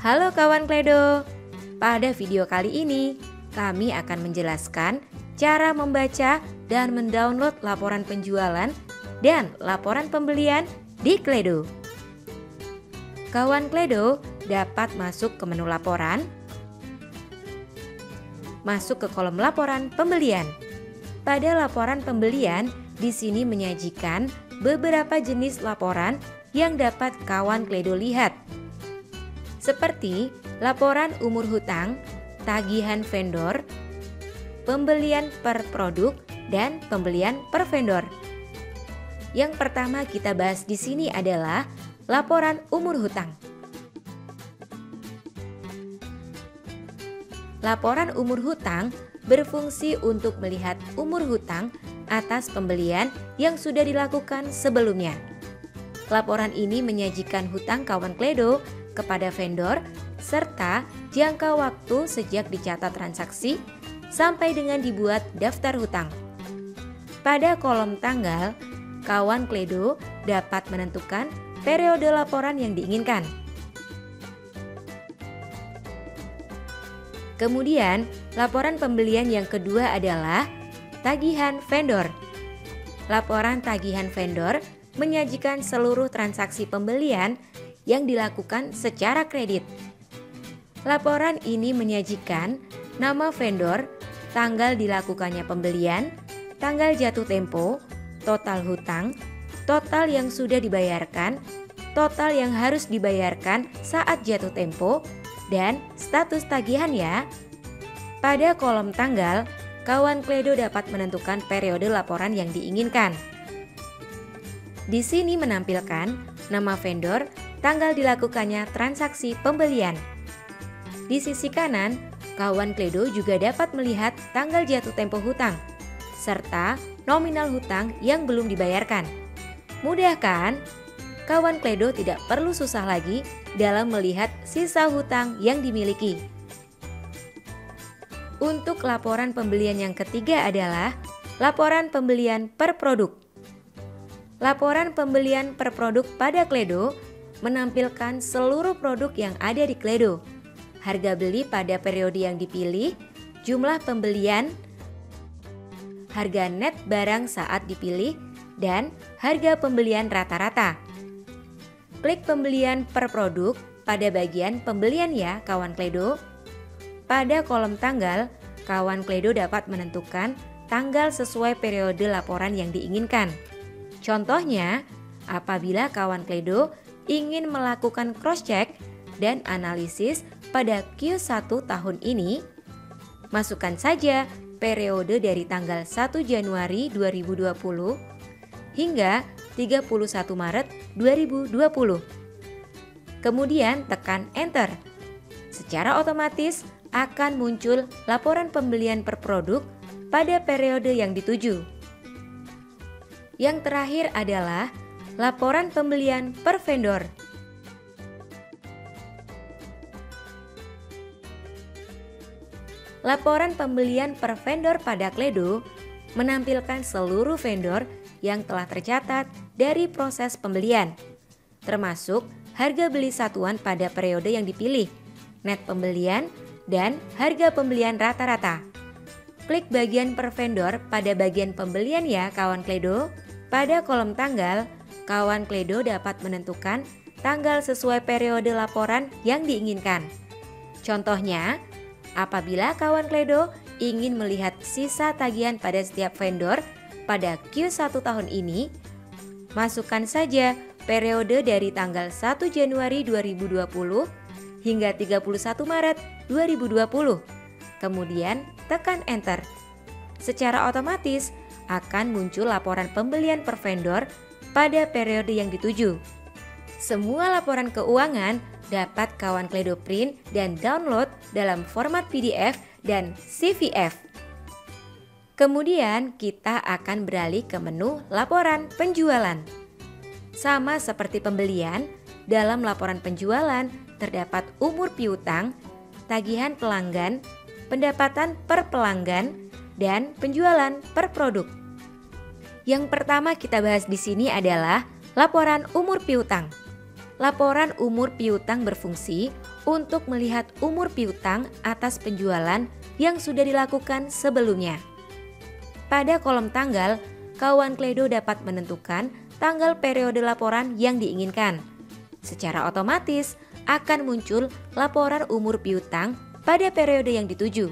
Halo kawan Kledo, pada video kali ini kami akan menjelaskan cara membaca dan mendownload laporan penjualan dan laporan pembelian di Kledo. Kawan Kledo dapat masuk ke menu laporan, masuk ke kolom laporan pembelian. Pada laporan pembelian, di sini menyajikan beberapa jenis laporan yang dapat kawan Kledo lihat, seperti laporan umur hutang, tagihan vendor, pembelian per produk, dan pembelian per vendor. Yang pertama kita bahas di sini adalah laporan umur hutang. Laporan umur hutang berfungsi untuk melihat umur hutang atas pembelian yang sudah dilakukan sebelumnya. Laporan ini menyajikan hutang kawan Kledo kepada vendor serta jangka waktu sejak dicatat transaksi sampai dengan dibuat daftar hutang. Pada kolom tanggal, kawan Kledo dapat menentukan periode laporan yang diinginkan. Kemudian, laporan pembelian yang kedua adalah tagihan vendor. Laporan tagihan vendor menyajikan seluruh transaksi pembelian yang dilakukan secara kredit. Laporan ini menyajikan nama vendor, tanggal dilakukannya pembelian, tanggal jatuh tempo, total hutang, total yang sudah dibayarkan, total yang harus dibayarkan saat jatuh tempo, dan status tagihan ya. Pada kolom tanggal, kawan Kledo dapat menentukan periode laporan yang diinginkan. Di sini menampilkan nama vendor, tanggal dilakukannya transaksi pembelian. Di sisi kanan, kawan Kledo juga dapat melihat tanggal jatuh tempo hutang, serta nominal hutang yang belum dibayarkan. Mudah kan? Kawan Kledo tidak perlu susah lagi dalam melihat sisa hutang yang dimiliki. Untuk laporan pembelian yang ketiga adalah laporan pembelian per produk. Laporan pembelian per produk pada Kledo menampilkan seluruh produk yang ada di Kledo, harga beli pada periode yang dipilih, jumlah pembelian, harga net barang saat dipilih, dan harga pembelian rata-rata. Klik pembelian per produk pada bagian pembelian ya kawan Kledo. Pada kolom tanggal, kawan Kledo dapat menentukan tanggal sesuai periode laporan yang diinginkan. Contohnya, apabila kawan Kledo ingin melakukan cross-check dan analisis pada Q1 tahun ini, masukkan saja periode dari tanggal 1 Januari 2020 hingga 31 Maret 2020. Kemudian tekan Enter. Secara otomatis akan muncul laporan pembelian per produk pada periode yang dituju. Yang terakhir adalah laporan pembelian per vendor. Laporan pembelian per vendor pada Kledo menampilkan seluruh vendor yang telah tercatat dari proses pembelian, termasuk harga beli satuan pada periode yang dipilih, net pembelian, dan harga pembelian rata-rata. Klik bagian per vendor pada bagian pembelian ya kawan Kledo. Pada kolom tanggal, kawan Kledo dapat menentukan tanggal sesuai periode laporan yang diinginkan. Contohnya, apabila kawan Kledo ingin melihat sisa tagihan pada setiap vendor pada Q1 tahun ini, masukkan saja periode dari tanggal 1 Januari 2020 hingga 31 Maret 2020. Kemudian tekan Enter. Secara otomatis akan muncul laporan pembelian per vendor pada periode yang dituju. Semua laporan keuangan dapat kawan Kledo print dan download dalam format PDF dan CVF. Kemudian kita akan beralih ke menu laporan penjualan. Sama seperti pembelian, dalam laporan penjualan terdapat umur piutang, tagihan pelanggan, pendapatan per pelanggan, dan penjualan per produk. Yang pertama kita bahas di sini adalah laporan umur piutang. Laporan umur piutang berfungsi untuk melihat umur piutang atas penjualan yang sudah dilakukan sebelumnya. Pada kolom tanggal, kawan Kledo dapat menentukan tanggal periode laporan yang diinginkan. Secara otomatis akan muncul laporan umur piutang pada periode yang dituju.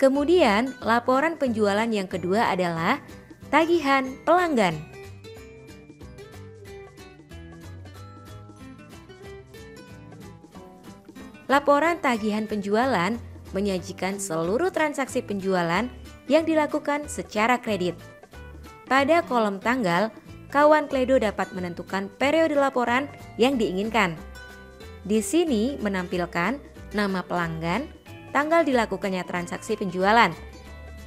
Kemudian, laporan penjualan yang kedua adalah tagihan pelanggan. Laporan tagihan penjualan menyajikan seluruh transaksi penjualan yang dilakukan secara kredit. Pada kolom tanggal, kawan Kledo dapat menentukan periode laporan yang diinginkan. Di sini menampilkan nama pelanggan, tanggal dilakukannya transaksi penjualan.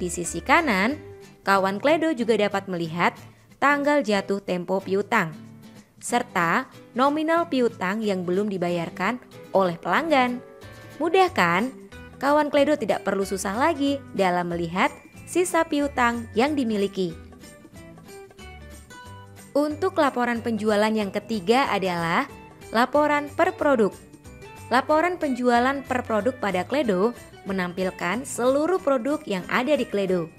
Di sisi kanan, kawan Kledo juga dapat melihat tanggal jatuh tempo piutang, serta nominal piutang yang belum dibayarkan oleh pelanggan. Mudah kan? Kawan Kledo tidak perlu susah lagi dalam melihat sisa piutang yang dimiliki. Untuk laporan penjualan yang ketiga adalah laporan per produk. Laporan penjualan per produk pada Kledo menampilkan seluruh produk yang ada di Kledo,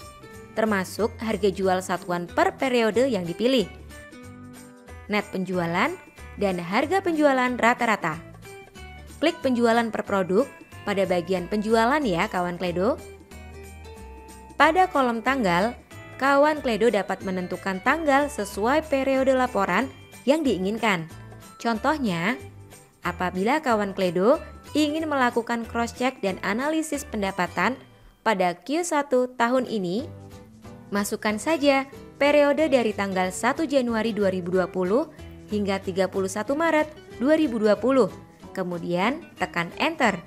termasuk harga jual satuan per periode yang dipilih, net penjualan, dan harga penjualan rata-rata. Klik penjualan per produk pada bagian penjualan ya kawan Kledo. Pada kolom tanggal, kawan Kledo dapat menentukan tanggal sesuai periode laporan yang diinginkan. Contohnya, apabila kawan Kledo ingin melakukan cross-check dan analisis pendapatan pada Q1 tahun ini, masukkan saja periode dari tanggal 1 Januari 2020 hingga 31 Maret 2020. Kemudian tekan Enter.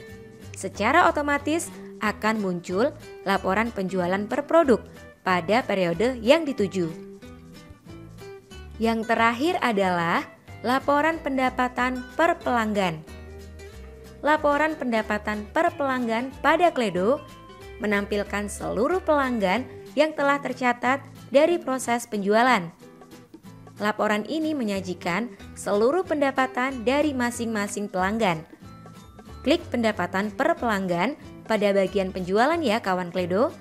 Secara otomatis akan muncul laporan penjualan per produk pada periode yang dituju. Yang terakhir adalah laporan pendapatan per pelanggan. Laporan pendapatan per pelanggan pada Kledo menampilkan seluruh pelanggan yang telah tercatat dari proses penjualan. Laporan ini menyajikan seluruh pendapatan dari masing-masing pelanggan. Klik pendapatan per pelanggan pada bagian penjualan ya kawan Kledo.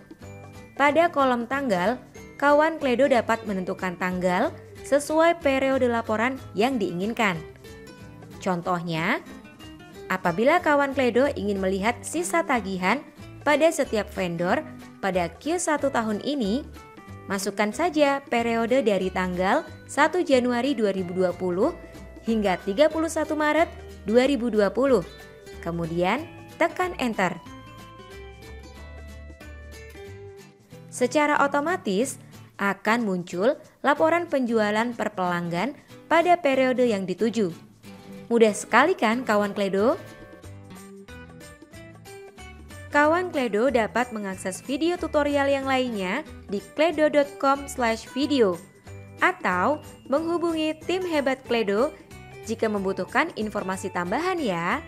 Pada kolom tanggal, kawan Kledo dapat menentukan tanggal sesuai periode laporan yang diinginkan. Contohnya, apabila kawan Kledo ingin melihat sisa tagihan pada setiap vendor pada Q1 tahun ini, masukkan saja periode dari tanggal 1 Januari 2020 hingga 31 Maret 2020. Kemudian tekan Enter. Secara otomatis akan muncul laporan penjualan per pelanggan pada periode yang dituju. Mudah sekali kan kawan Kledo? Kawan Kledo dapat mengakses video tutorial yang lainnya di kledo.com/video atau menghubungi tim hebat Kledo jika membutuhkan informasi tambahan ya.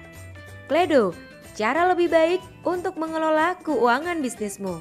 Kledo, cara lebih baik untuk mengelola keuangan bisnismu.